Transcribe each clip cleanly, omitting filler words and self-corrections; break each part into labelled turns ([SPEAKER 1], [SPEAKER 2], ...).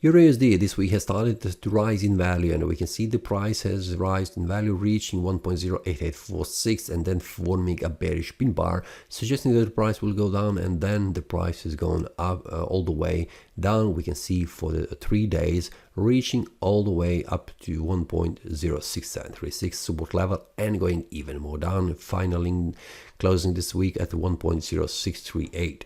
[SPEAKER 1] EURUSD this week has started to rise in value, and we can see the price has risen in value, reaching 1.08846 and then forming a bearish pin bar, suggesting that the price will go down, and then the price is going up all the way down. We can see for the 3 days reaching all the way up to 1.06736 support level and going even more down, finally closing this week at 1.0638.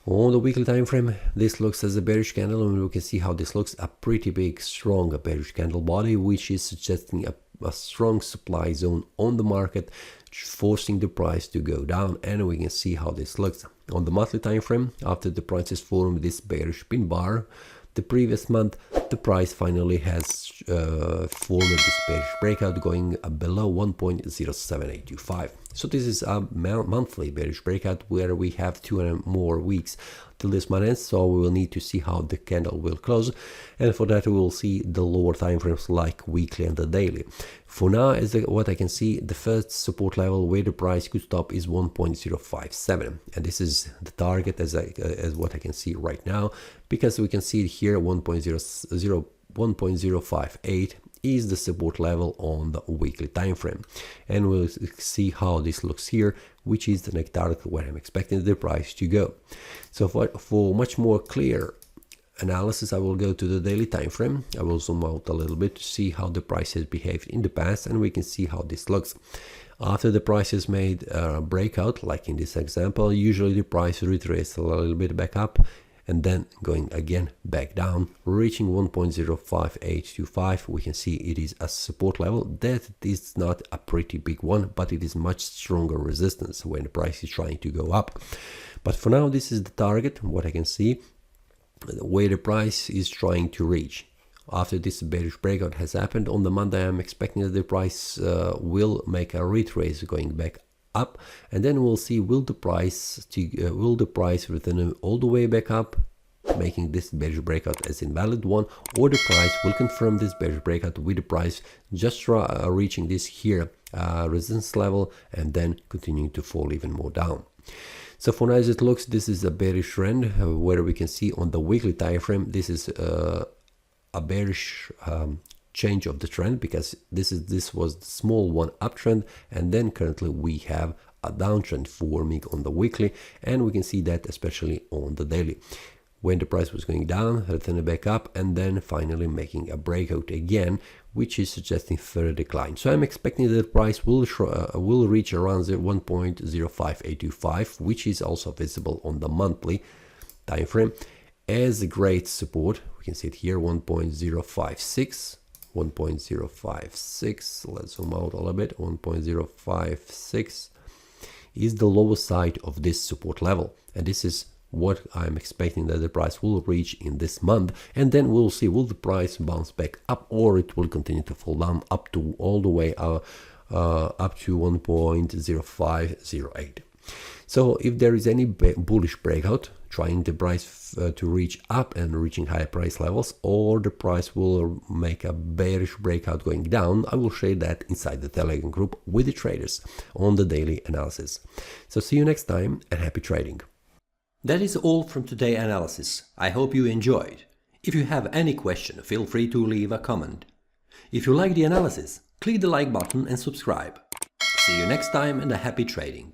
[SPEAKER 1] On the weekly time frame, this looks as a bearish candle, and we can see how this looks, a pretty big, strong bearish candle body, which is suggesting a strong supply zone on the market, forcing the price to go down. And we can see how this looks on the monthly time frame. After the price has formed this bearish pin bar the previous month, the price finally has formed this bearish breakout, going below 1.07825. So this is a monthly bearish breakout where we have 2 more weeks till this month ends, so we will need to see how the candle will close, and for that we will see the lower time frames like weekly and the daily. For now, as what I can see, the first support level where the price could stop is 1.057, and this is the target as what I can see right now, because we can see here 1.058 is the support level on the weekly time frame, and we'll see how this looks here, which is the next target where I'm expecting the price to go. So for much more clear analysis, I will go to the daily time frame. I will zoom out a little bit to see how the price has behaved in the past, and we can see how this looks. After the price has made a breakout, like in this example, usually the price retraces a little bit back up and then going again back down, reaching 1.05825. We can see it is a support level. That is not a pretty big one, but it is much stronger resistance when the price is trying to go up. But for now, this is the target, what I can see, where the price is trying to reach. After this bearish breakout has happened on the Monday, I'm expecting that the price will make a retrace going back up, and then we'll see will the price return all the way back up, making this bearish breakout as invalid one, or the price will confirm this bearish breakout with the price just reaching this here resistance level and then continuing to fall even more down. So for now, as it looks, this is a bearish trend where we can see on the weekly time frame this is a bearish change of the trend, because this was the small one uptrend, and then currently we have a downtrend forming on the weekly, and we can see that especially on the daily when the price was going down, returning back up, and then finally making a breakout again, which is suggesting further decline. So I'm expecting that the price will reach around 1.05825, which is also visible on the monthly time frame as a great support. We can see it here, 1.056. 1.056, let's zoom out a little bit. 1.056 is the lowest side of this support level, and this is what I'm expecting that the price will reach in this month, and then we'll see will the price bounce back up, or it will continue to fall down up to all the way up to 1.0508. So if there is any bullish breakout, trying the price to reach up and reaching higher price levels, or the price will make a bearish breakout going down, I will share that inside the Telegram group with the traders on the daily analysis. So see you next time, and happy trading. That is all from today's analysis. I hope you enjoyed. If you have any question, feel free to leave a comment. If you like the analysis, click the like button and subscribe. See you next time, and a happy trading.